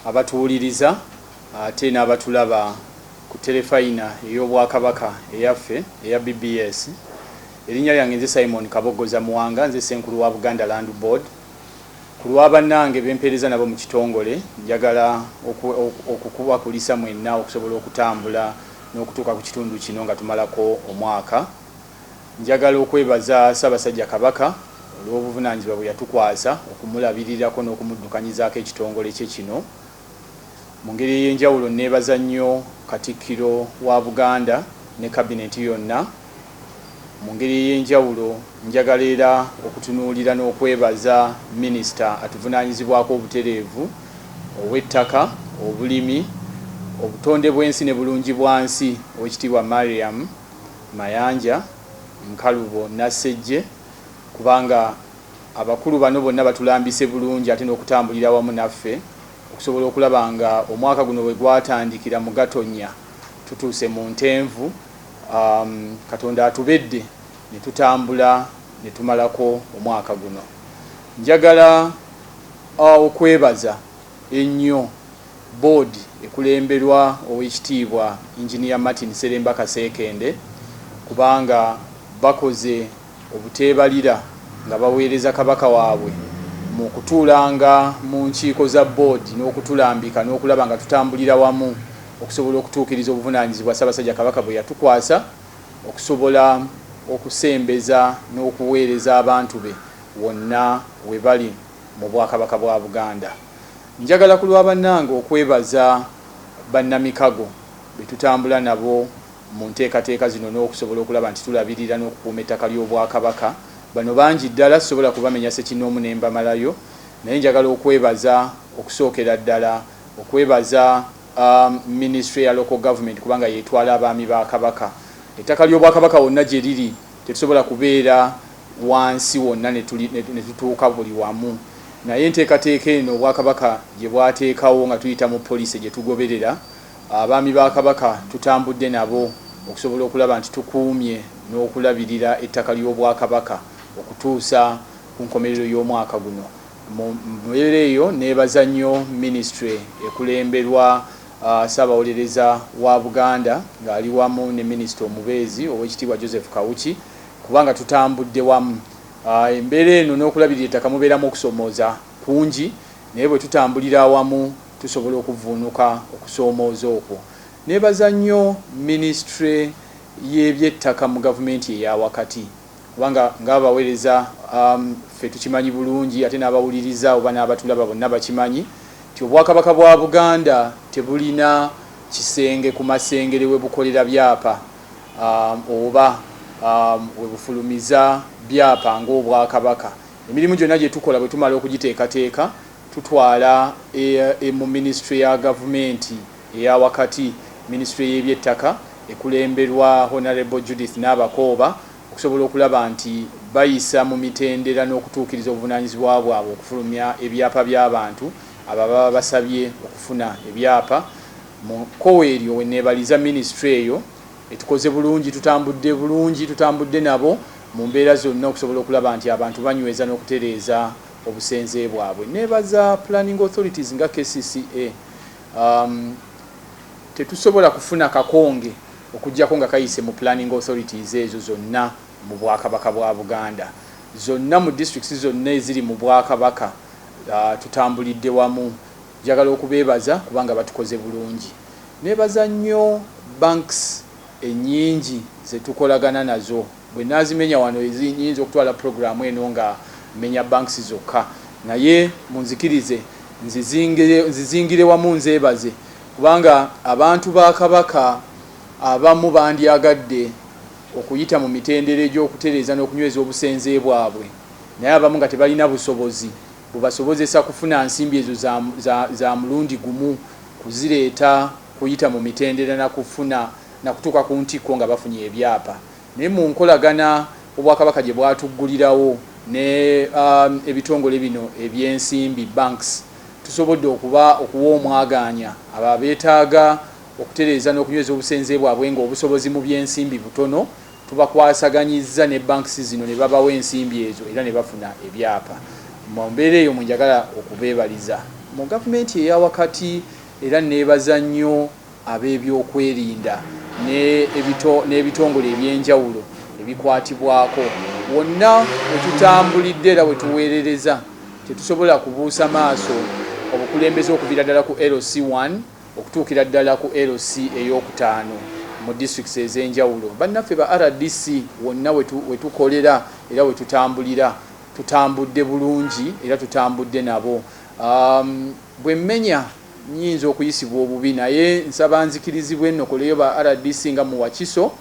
abatuwuliriza ate n'abatulaba ku telefayina ey'Obwakabaka eyaffe eya BBS. Erinnya lyange nze Simon Kabogoza Muwanga, nze Ssenkulu wa Buganda Land Board. Ku lwa bannange bempeereza nabo mu Kitongole, njagala okukubakulisa mwenna okusobola okutambula n'okutuuka ku kitundu kino nga tumalako omwaka. Njagala okwebaza Ssaabasajja Kabaka olw'obuvunaanyizibwa bwe yatukwasa okumulabirirako n'okumuddukanyizaako ekitongole kye kino. Mu ngeri ey'enjawulo neebaza nnyo Katikkiro wa Buganda ne kabineti yonna. Mu ngeri ey'enjawulo njagala era okutunuulira n'okwebaza minisita atuvunaanyizibwako obutereevu ow'ettaka, obulimi, obutonde bw'ensi ne bulungi bwansi, Oweekitiibwa Mariam Mayanja Nkalubo Nassejje, kubanga abakulu bano bonna batulambise bulungi ate n'okutambulira wamu naffe okusobola okulaba nga omwaka guno bwe gwatandikira mu Gatonnya tutuuse mu Ntenvu. Katonda atubedde ne tutambula ne tumalako omwaka guno. Njagala okwebaza ennyo board ekulemberwa Oweekitiibwa Engineer Martin Seremba Kasekende, kubanga bakoze obuteebalira nga baweereza Kabaka waabwe mu kutuulanga mu nkiiko za board n'okutulambika n'okulaba nga tutambulira wamu okusobola okutuukiriza obuvunaanyizibwa Ssaabasajja Kabaka bwe yatukwasa okusobola okusembeza n'okuweereza abantu be wonna we bali mu Bwakabaka bwa Buganda. Njagala ku lwa bannange okwebaza bannamikago be tutambula nabo mu nteekateeka zino n'okusobola okulaba nti tulabirira n'okukuuma ettaka ly'Obwakabaka. Bano bangi ddala sisobola kubamenya ssekinnoomu ne mbamalayo, naye njagala okwebaza okusookera ddala okwebaza Ministry ya Local Government kubanga yeetwala abaami ba Kabaka. Ettaka ly'Obwakabaka wonna gye liri tetusobola kubeera wansi wonna ne tutuuka buli wamu, naye enteekateeka eno Obwakabaka gye bwateekawo nga tuyita mu poliisi gye tugoberera, abaami ba Kabaka tutambudde nabo okusobola okulaba nti tukuumye n'okulabirira ettaka ly'Obwakabaka okutuusa ku nkomerero y'omwaka guno. Mu mbeera eyo neebaza nnyo ministry ekulemberwa Ssaabawolereza wa Buganda ng'ali wamu ne minisita omubeezi Oweekitiibwa Joseph Kawuki, kubanga tutambudde wamu. Embeera eno n'okulabirira ettaka mubeeramu okusomooza kungi, naye bwe tutambulira awamu tusobola okuvuunuka okusoomooza okwo. Neebaza nnyo ministry y'ebyettaka mu gavumenti eya wakati, kubanga ng'abaweereza ffe tukimanyi bulungi ate n'abawuliriza oba n'abatulaba bonna bakimanyi nti Obwakabaka bwa Buganda tebulina kisenge ku masengere we bukolera byapa oba we bufulumiza byapa ng'Obwakabaka. Emirimu gyonna gye tukola bwe tumala okugiteekateeka tutwala mu ministry ya gavumenti eya wakati, ministry y'ebyettaka ekulemberwa Honorable Judith Nabakooba, okusobola okulaba nti bayisa mu mitendera n'okutuukiriza obuvunaanyizibwa bwabwe okufulumya ebyapa by'abantu ababa basabye okufuna ebyapa. Mu kkowe eryo we neebaliza ministry eyo etukoze bulungi, tutambudde nabo mu mbeera zonna okusobola okulaba nti abantu banyweza n'okutereeza obusenze bwabwe. Neebaza planning authorities nga KCCA, tetusobola kufuna kakonge okujjako nga kayise mu planning authorities ezo zonna mu Bwakabaka bwa Buganda. Zonna mu districts zonna eziri mu Bwakabaka tutambulidde wamu. Njagala okubeebaza kubanga batukoze bulungi. Neebaza nnyo banks ennyingi ze tukolagana nazo. Bwe naazimenya wano ezinyinza okutwala programu eno nga menya banks zokka, naye munzikirize nzizingire wamu nzeebaze, kubanga abantu ba Kabaka abamu bandyagadde okuyita mu mitendera egy'okutereeza n'okunyweza obusenze bwabwe, naye abamu nga tebalina busobozi bubasobozesa kufuna nsimbi ezo za mulundi gumu kuzireeta kuyita mu mitendera na kutuuka ku ntikko nga bafunye ebyapa. Naye mu nkolagana Obwakabaka gye bwatuggulirawo ne ebitongole bino ebyensimbi banks, tusobodde okuwa omwagaanya abo abeetaaga okutereeza n'okunyweza obusenze bwabwe nga obusobozi mu byensimbi butono, tubakwasaganyizza ne banks zino ne babawa ensimbi ezo era ne bafuna ebyapa. Mu mbeera eyo mwenjagala okubeebaliza mu gavumenti eya wakati era neebaza nnyo ab'ebyokwerinda n'ebitongole ebyenjawulo ebikwatibwako wonna wetutambulidde era wetuweerereza tetusobola kubuusa maaso obukulembeze okuviira ddala ku LC1 okutuukira ddala ku LC ey'okutaano mu districts ez'enjawulo. Bannaffe ba RDC wonna wetukolera era wetutambulira tutambudde bulungi era tutambudde nabo. Bwe mmenya nnyinza okuyisibwa obubi naye nsaba nzikirizibwe ennokoleyo ba RDC nga mu Wakiso,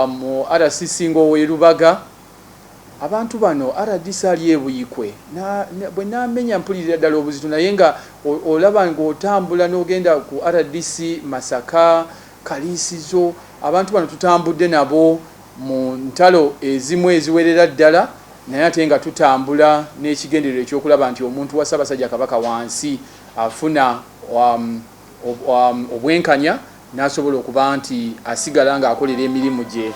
mu RCC ng'oweerubaga. Abantu bano RDC ali ebuyikwe bwe namenya mpulirira ddala obuzito naye nga olaba ng'otambula n'ogenda ku RDC Masaka, Kaliisizo, abantu bano tutambudde nabo mu ntalo ezimu eziwerera ddala naye ate nga tutambula n'ekigenderero ekyokulaba nti omuntu wa Ssaabasajja Kabaka wansi afuna obwenkanya n'asobola okuba nti asigala ng'akolera emirimu gye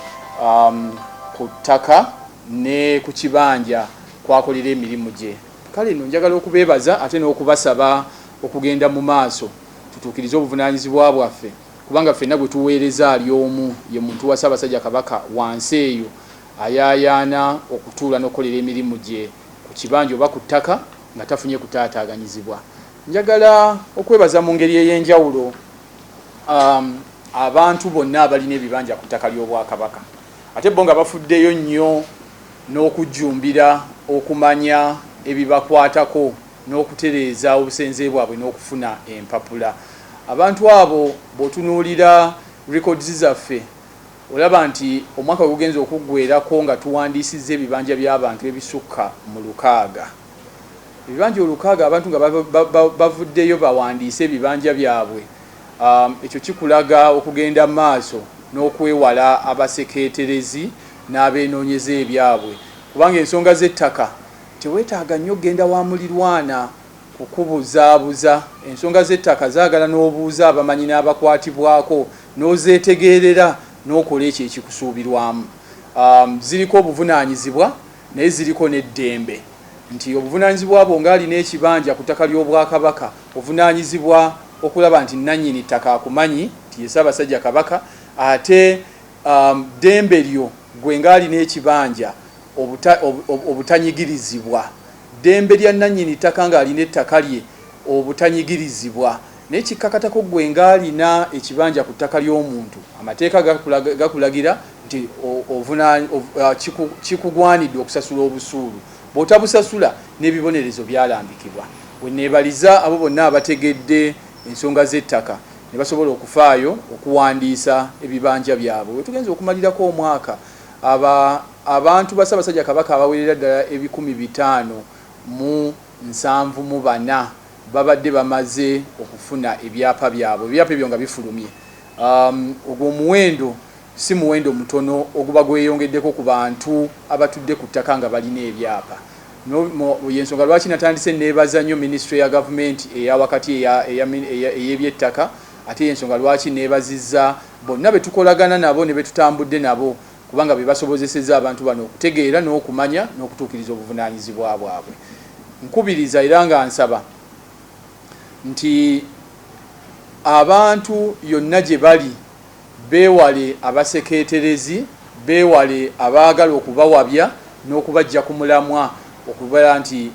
ku ttaka ne ku kibanja kwakolera emirimu gye. Kale nno njagala okubeebaza ate n'okubasaba okugenda mu maaso tutuukirize obuvunaanyizibwa bwaffe kubanga ffenna gwe tuweereza ali omu ye muntu wa Ssaabasajja Kabaka wansi eyo ayaayaana okutuula n'okukolera emirimu gye ku kibanja oba ku ttaka nga tafunye kutaataaganyizibwa. Njagala okwebaza mu ngeri ey'enjawulo abantu bonna abalina ebibanja ku ttaka ly'Obwakabaka ate bo nga bafuddeyo nnyo n'okujjumbira okumanya ebibakwatako n'okutereeza obusenze bwabwe n'okufuna empapula. Abantu abo bw'otunuulira records zaffe olaba nti omwaka gugenza okuggweerako nga tuwandiisizza ebibanja by'abantu ebisukka mu 600. Ebibanja 600 abantu nga bavuddeyo bawandiise ebibanja byabwe. Ekyo kikulaga okugenda mu maaso n'okwewala abasekeeterezi n'abeenoonyeza ebyabwe kubanga ensonga z'ettaka teweetaaga nnyo genda wa mulirwana kukubuzaabuza. Ensonga z'ettaka zaagala n'obuuza abamanyi n'abakwatibwako n'ozeetegeerera n'okola ekyo ekikusuubirwamu. Ziriko obuvunaanyizibwa naye ziriko n'eddembe nti obuvunaanyizibwa bwo ng'alina ekibanja ku ttaka ly'Obwakabaka ovunaanyizibwa okulaba nti nannyini ttaka akumanyi nti ye Ssaabasajja Kabaka ate ddembe lyo gwe ng'alina ekibanja obutanyigirizibwa. Ddembe lya nannyini ttaka ng'alina ettaka lye obutanyigirizibwa naye kikkakatako gwe ng'alina ekibanja ku ttaka ly'omuntu amateeka gakulagira nti kikugwanidde okusasula obusuulu. Bw'otabusasula n'ebibonerezo byalambikibwa. We neebaliza abo bonna abategedde ensonga z'ettaka ne basobola okufaayo okuwandiisa ebibanja byabwe. We tugenza okumalirako omwaka abantu ba Ssaabasajja Kabaka abawerera ddala 574 babadde bamaze okufuna ebyapa byabwe. Ebyapa ebyo nga bifulumye. Ogwo omuwendo si muwendo mutono oguba gweyongeddeko ku bantu abatudde ku ttaka nga balina ebyapa. Yensonga lwaki natandise neebaza nnyo ministry ya gavumenti eya wakati ey'ebyettaka ate yensonga lwaki neebazizza bonna betukolagana nabo ne betutambudde nabo kubanga bebasobozesezza abantu bano okutegeera n'okumanya n'okutuukiriza obuvunaanyizibwa bwabwe. Nkubiriza era nga nsaba nti abantu yonna gye bali beewale abasekeeterezi, beewale abaagala okubawabya n'okubajja ku mulamwa okubala nti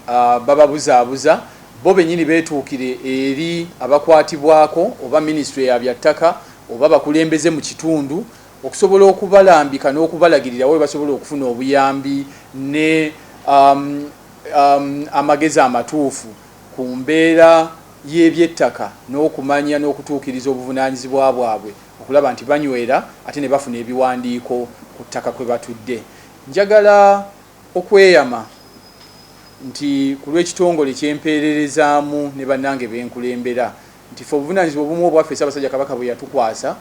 bababuzaabuza bo bennyini beetuukire eri abakwatibwako oba ministry ya byattaka oba bakulembeze mu kitundu okusobola okubalambika n'okubalagirira we basobola okufuna obuyambi ne amagezi amatuufu ku mbeera y'ebyettaka n'okumanya n'okutuukiriza obuvunaanyizibwa bwabwe okulaba nti banywera ate ne bafuna ebiwandiiko ku ttaka kwe batudde. Njagala okweyama nti ku lw'ekitongole ky'empeererezaamu ne bannange benkulembera nti fe obuvunaanyizibwa obumu obwaffe Ssaabasajja Kabaka bwe yatukwasa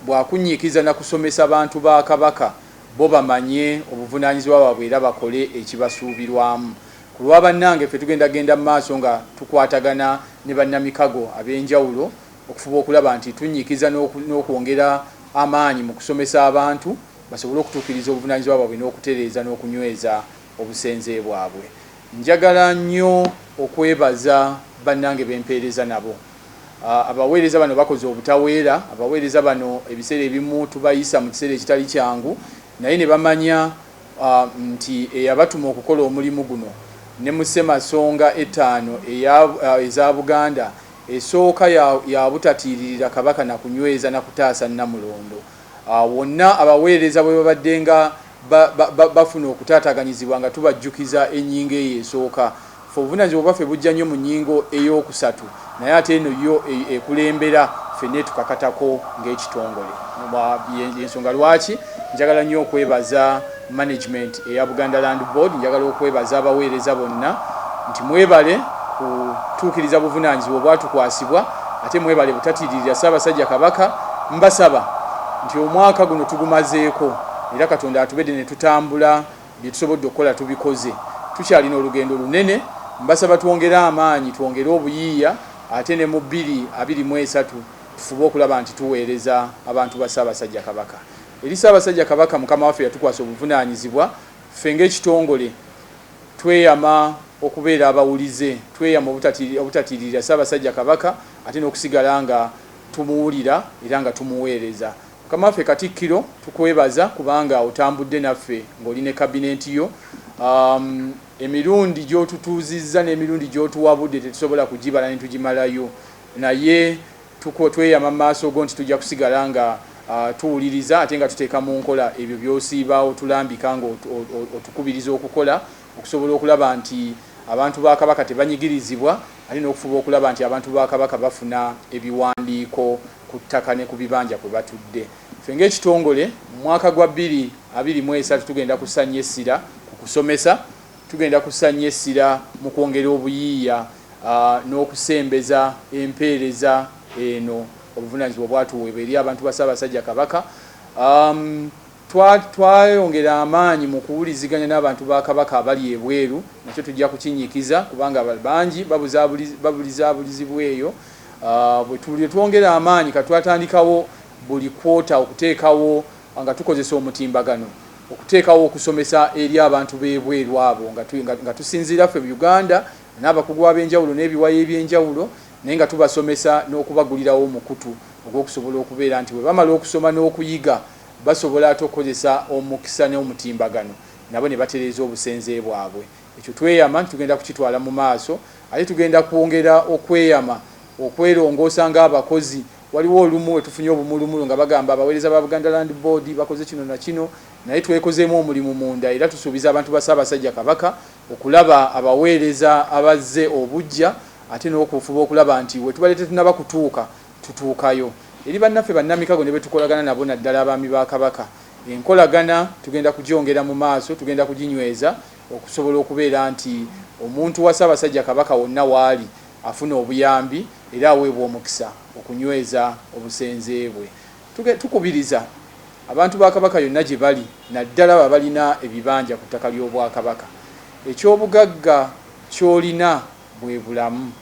bwakunyiikiza na kusomesa bantu ba Kabaka bo bamanye obuvunaanyizibwa bwabwe era bakole ekibasuubirwamu. Ku lwa bannange ffe tugendagenda mu maaso nga tukwatagana ne bannamikago ab'enjawulo okufuba okulaba nti tunyiikiza n'okwongera amaanyi mu kusomesa abantu basobole okutuukiriza obuvunaanyizibwa bwabwe n'okutereeza n'okunyweza obusenze bwabwe. Njagala nnyo okwebaza bannange bempeereza nabo. Abaweereza bano bakoze obutaweera, abaweereza bano ebiseera ebimu tubayisa mu kiseera ekitali kyangu, naye ne bamanya nti eyabatuma okukola omulimu guno ne mu Ssemasonga 5 eza Buganda esooka ya butatiiririra kabaka na kunyweza na kutaasa Namulondo. Wonna abaweereza bwe babadde nga bafuna okutaataganyizibwa nga tubajjukiza ennyingo eyo esooka. Ffe obuvunaanyizibwa bwaffe bujja nnyo mu nnyingo ey'okusatu, naye ate eno yo ekulembera ffenna tukakatako ng'ekitongole. Ensonga lwaki njagala nnyo okwebaza management eya Buganda Land Board, njagala okwebaza abaweereza bonna nti mwebale kutuukiriza buvunaanyizibwa obwatukwasibwa, ate mwebale butatiiririra Ssaabasajja Kabaka. Mbasaba nti omwaka guno tugumazeeko, era Katonda atubedde ne tutambula, bye tusobodde okukola tubikoze. Tukyalina olugendo lunene. Mbasaba twongere amaanyi, twongere obuyiiya, ate ne mu 2023 tufube okulaba nti tuweereza abantu ba Ssaabasajja Kabaka. Eri Ssaabasajja Kabaka Mukama waffe yatukwasa obuvunaanyizibwa, ffe ng'ekitongole tweyama okubeera abawulize, tweyama obutatiiririra Ssaabasajja Kabaka, ate n'okusigala nga tumuwulira era nga tumuweereza. Mukama waffe Katikkiro tukwebaza kubanga otambudde naffe ng'oli ne kabineeti yo. Emirundi gy'otutuuzizza n'emirundi gy'otuwabudde tetusobola kugibala ne tugimalayo, naye tweyama mu maaso go nti tujja kusigala nga tuwuliriza ate nga tuteeka mu nkola ebyo by'osiibaawo tulambika nga otukubiriza okukola, okusobola okulaba nti abantu ba Kabaka tebanyigirizibwa, ate n'okufuba okulaba nti abantu ba Kabaka bafuna ebiwandiiko ku ttaka ne ku bibanja kwe batudde. Ffe ng'ekitongole mu mwaka gwa 2023 tugenda kusanya essira ku kusomesa, tugenda kusanya essira mu kwongera obuyiiya n'okusembeza empeereza eno obuvunaanyizibwa bwatuweebwa eri abantu ba Ssaabasajja Kabaka. Twayongera amaanyi mu kuwuliziganya n'abantu ba Kabaka abali ebweru, nakyo tujja kukinyikiza kubanga bangi babulizabulizibwa eyo. Bwe twongera amaanyi katwatandikawo buli kwota okuteekawo nga tukozesa omutimbagano, okuteekawo okusomesa eri abantu b'ebweru abo nga tusinziira ffe Uganda n'abakugu ab'enjawulo n'ebiwayi eby'enjawulo, naye nga tubasomesa n'okubagulirawo omukutu ogw'okusobola okubeera nti bwe bamala okusoma n'okuyiga basobola ate okukozesa omukisa n'omutimbagano nabo ne batereeza obusenze bwabwe. Ekyo tweyama tugenda kukitwala mu maaso, ate tugenda kwongera okweyama okwerongoosa ng'abakozi. Waliwo olumu we tufunye obumulumulu nga bagamba abaweereza ba Buganda Land Board bakoze kino na kino, naye twekozeemu omulimu munda era tusuubiza abantu ba Ssaabasajja Kabaka okulaba abaweereza abazze obujja, ate n'okufuba okulaba nti we tubalete tunaba kutuuka tutuukayo. Eri bannaffe bannamikago ne betukolagana nabo naddala abaami ba Kabaka, enkolagana tugenda kugyongera mu maaso, tugenda kuginyweza okusobola okubeera nti omuntu wa Ssaabasajja Kabaka wonna waali afuna obuyambi era aweebwa omukisa okunyweza obusenze bwe. Tukubiriza abantu ba Kabaka yonna gye bali, naddala babalina ebibanja ku ttaka ly'Obwakabaka. Ekyobugagga ky'olina bwe bulamu,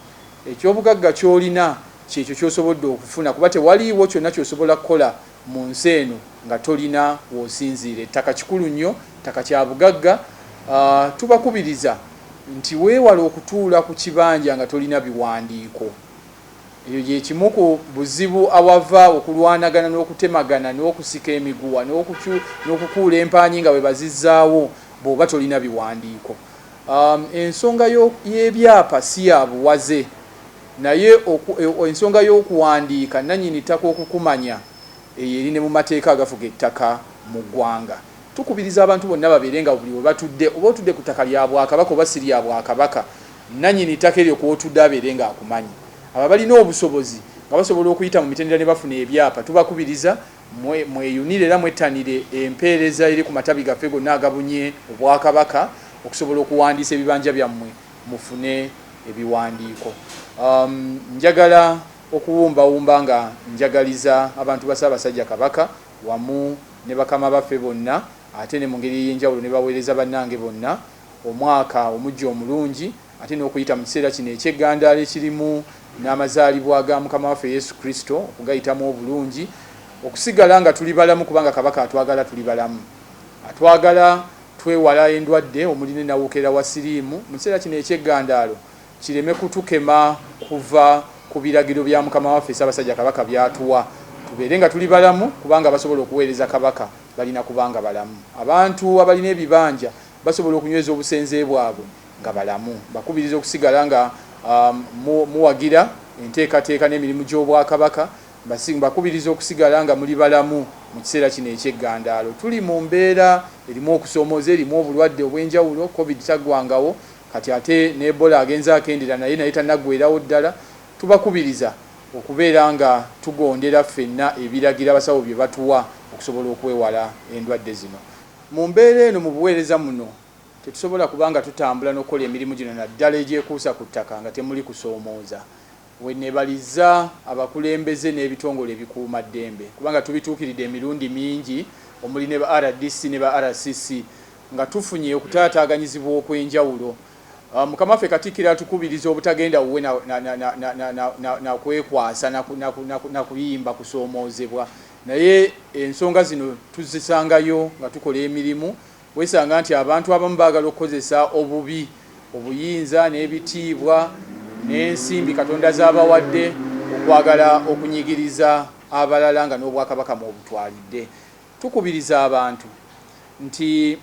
ekyobugagga ky'olina kyekyo ky'osobodde okufuna, kuba tewaliiwo kyonna ky'osobola kukola mu nsi eno nga tolina w'osinziira. Ettaka kikulu nnyo, ttaka kya bugagga. Tubakubiriza nti weewala okutuula ku kibanja nga tolina biwandiiko. Eyo gye kimu ku buzibu awava okulwanagana n'okutemagana n'okusika emiguwa n'okukuula empanyi nga bwe bazizzaawo bw'oba tolina biwandiiko. Ensonga y'ebyapa si ya buwaze, naye ensonga y'okuwandiika nannyini ttaka okukumanya eri ne mu mateeka agafuga ettaka mu ggwanga. Tukubiriza abantu bonna babeere nga buli we batudde, oba otudde ku ttaka lya Bwakabaka oba si lya Bwakabaka, nannyini ttaka eryo kw'otudde abeere nga akumanyi. Abo balina obusobozi nga basobola okuyita mu mitendera ne bafuna ebyapa, tubakubiriza mweyunire era mwettanire empeereza eri ku matabi gaffe gonna agabunye Obwakabaka okusobola okuwandiisa ebibanja byammwe mufune ebiwandiiko. Njagala okuwumbawumba nga njagaliza abantu ba Ssaabasajja Kabaka wamu ne bakama baffe bonna, ate ne mu ngeri ey'enjawulo ne baweereza bannange bonna omwaka omujja omulungi, ate n'okuyita mu kiseera kino eky'eggandaalo ekirimu n'amazaalibwa ga Mukama waffe Yesu Kristo, okugayitamu obulungi, okusigala nga tuli balamu kubanga Kabaka atwagala tuli balamu. Atwagala twewala endwadde omuli ne nawukeera wa siriimu. Mu kiseera kino eky'eggandaalo kireme kutukema kuva ku biragiro bya mukama waffe Ssaabasajja Kabaka byatuwa tubeere nga tuli balamu kubanga basobola okuweereza kabaka balina kubanga balamu abantu abalina ebibanja basobola okunyweza obusenze bwabwe nga balamu bakubiriza okusigala nga muwagira enteekateeka n'emirimu gy'obwakabaka bakubiriza okusigala nga muli balamu mu kiseera kino eky'eggandaalo tuli mu mbeera erimu okusoomoza erimu obulwadde obw'enjawulo covid taggwangawo kati ate ne Ebola agenza akendera naye tannaggweerawo ddala tubakubiriza okubeera nga tugondera ffenna ebiragira abasawo bye batuwa okusobola okwewala endwadde zino mu mbeera eno mu buweereza muno tetusobola kubanga tutambula n'okukola emirimu gino naddala egyekuusa ku ttaka nga temuli kusoomooza wenebaliza abakulembeze n'ebitongole ebikuuma ddembe kubanga tubituukiridde emirundi mingi omuli ne ba RDC ne ba RCC nga tufunye okutaataaganyizibwa okw'enjawulo mukama waffe Katikkiro atukubiriza obutagenda wuwe na kwekwasa na kuyimba kusoomoozebwa naye ensonga zino tuzisangayo nga tukola emirimu wesanga nti abantu abamu baagala okukozesa obubi obuyinza n'ebitiibwa n'ensimbi Katonda z'abawadde okwagala okunyigiriza abalala nga n'obwakabaka mu obutwalidde tukubiriza abantu nti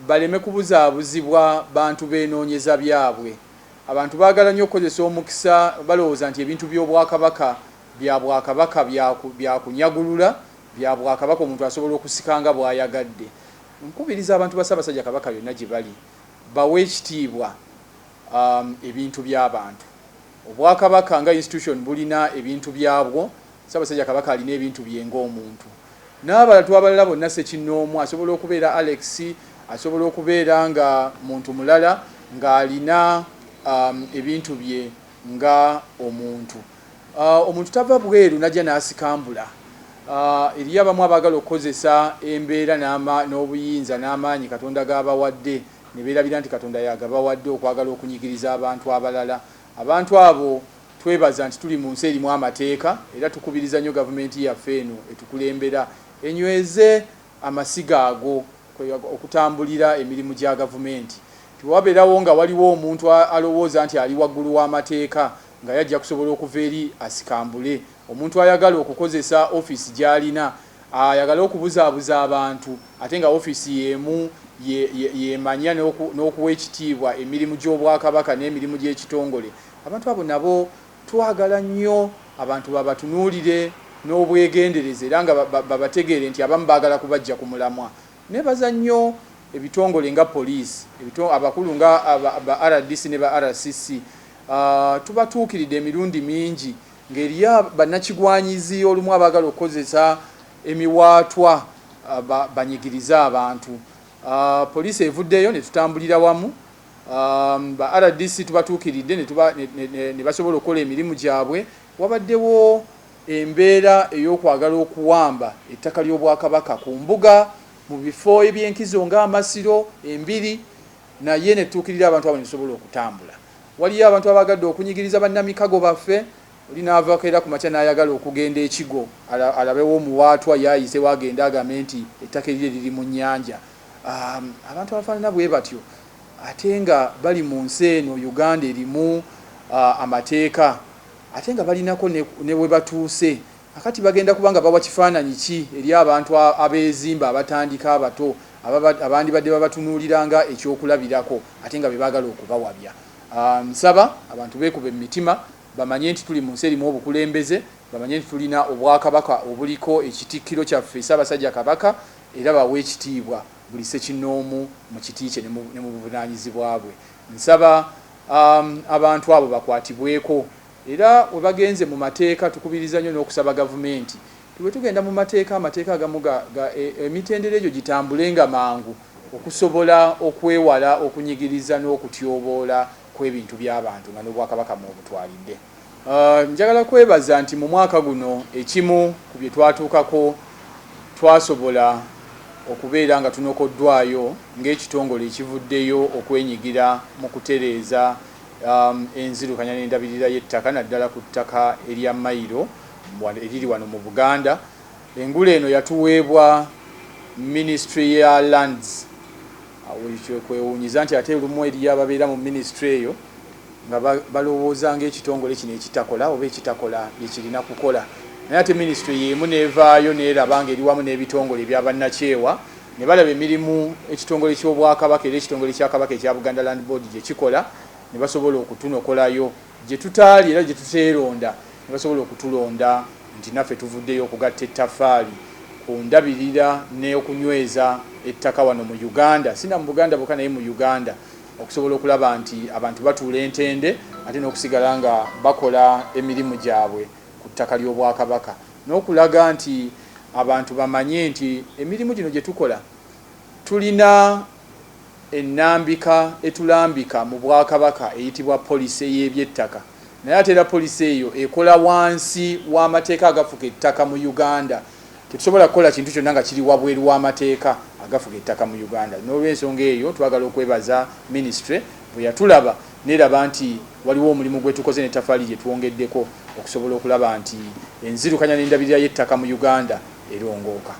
baleme kubuzaabuzibwa bantu beenoonyeza byabwe abantu baagala nnyo okukozesa omukisa balowooza nti ebintu by'obwakabaka bya bwakabaka byakunyagulula bya bwakabaka omuntu asobola okusikanga bw'ayagadde nkubiriza abantu ba Ssaabasajja Kabaka byonna gye bali bawe ekitiibwa ebintu by'abantu obwakabaka nga institution bulina ebintu byabwo Ssaabasajja Kabaka alina ebintu bye ng'omuntu n'abantu abalala bonna Ssekinnoomu asobola okubeera Alex asobola okubeera nga muntu mulala ng'alina ebintu bye nga omuntu omuntu tava bweru najja n'asikambula eriyo abamu abaagala okukozesa embeera n'obuyinza n'amaanyi Katonda g'abawadde ne beerabira nti Katonda yagabawadde okwagala okunyigiriza abantu abalala abantu abo twebaza nti tuli mu nsi erimu amateeka era tukubiriza nnyo gavumenti yaffe eno etukulembera enyweze amasiga ago okutambulira emirimu gya gavumenti tiwabeerawo nga waliwo omuntu alowooza nti ali waggulu w'amateeka nga yajja kusobola okuva eri asikambule omuntu ayagala okukozesa office gy'alina ayagala okubuzaabuza abantu ate nga office yeemu yemanya n'okuwa ekitiibwa emirimu gy'obwakabaka n'emirimu gy'ekitongole abantu abo nabo twagala nnyo abantu babatunuulire n'obwegendereza era nga babategeere nti abamu baagala kubajja ku mulamwa nebaza nnyo ebitongole nga poliisi abakulu nga ba RDC ne ba RCC tubatuukiridde emirundi mingi ng'eriyo bannakigwanyizi olumu abaagala okukozesa emiwaatwa banyigiriza abantu poliisi evuddeyo ne tutambulira wamu ba RDC tubatuukiridde ne basobola okukola emirimu gyabwe wabaddewo embeera ey'okwagala okuwamba ettaka ly'obwakabaka ku mbuga mu bifo eby'enkizo ng'amasiro embiri naye ne tutuukirira abantu abo ne tusobola okutambula waliyo abantu abaagadde okunyigiriza bannamikago baffe oli n'avaako era ku makya n'ayagala okugenda ekigo alabewo omuwaatwa yaayise wagenda agambe nti ettaka erire liri mu nnyanja abantu abafaanana bwe batyo ate nga bali mu nsi eno Uganda erimu amateeka ate nga balinako ne we batuuse akati bagenda kubanga bawa kifaananyi ki eri abantu abeezimba abatandika abato abandi badde babatunuuliranga ekyokulabirako ate nga bebaagala okubawabya nsaba abantu beekube mu mitima bamanye nti tuli mu nsi erimu obukulembeze bamanye nti tulina obwakabaka obuliko ekitikkiro kyaffe Ssaabasajja Kabaka era bawe ekitiibwa buli Ssekinnoomu mu kiti kye ne mu buvunaanyizibwa bwe nsaba abantu abo bakwatibweko era we bagenze mu mateeka tukubiriza nnyo n'okusaba gavumenti bwe tugenda mu mateeka amateeka agamu emitendera egyo gitambulenga mangu okusobola okwewala okunyigiriza n'okutyoboola kw'ebintu by'abantu nga n'obwakabaka mu obutwalidde njagala kwebaza nti mu mwaka guno ekimu ku bye twatuukako twasobola okubeera nga tunokoddwayo ng'ekitongole ekivuddeyo okwenyigira mu kutereeza enzirukanya n'endabirira y'ettaka naddala ku ttaka erya Mayiro eriri wano mu Buganda engule eno yatuweebwa Ministry ya Lands kwewuunyiza nti ate lumu eriyo ababeera mu ministry eyo nga balowooza ng'ekitongole kino ekitakola oba ekitakola byekirina kukola. Naye ate minisitule y'emu neevaayo neeraba nga eri wamu n'ebitongole ebyabannakyewa ne balaba emirimu ekitongole ky'Obwakabaka era ekitongole kya Kabaka ekya Buganda Land Board gye kikola ne basobola okutunokolayo gye tutaali era gye tuteeronda ne basobola okutulonda nti naffe tuvuddeyo okugatta ettaffaali ku ndabirira n'okunyweza ettaka wano mu Uganda, sina mu Buganda bwokka naye mu Uganda, okusobola okulaba nti abantu batuula entende ate n'okusigala nga bakola emirimu gyabwe ku ttaka ly'Obwakabaka, n'okulaga nti abantu bamanye nti emirimu gino gye tukola tulina ennambika etulambika mu Bwakabaka eyitibwa poliisi ey'ebyettaka, naye ate era poliisi eyo ekola wansi w'amateeka agafuga ettaka mu Uganda. Tetusobola kukola kintu kyonna nga kiri wabweru w'amateeka agafuga ettaka mu Uganda. N'olw'ensonga eyo twagala okwebaza minisitule bwe yatulaba neraba nti waliwo omulimu gwe tukoze n'ettaffaali gye twongeddeko okusobola okulaba nti enzirukanya n'endabirira y'ettaka mu Uganda erongooka.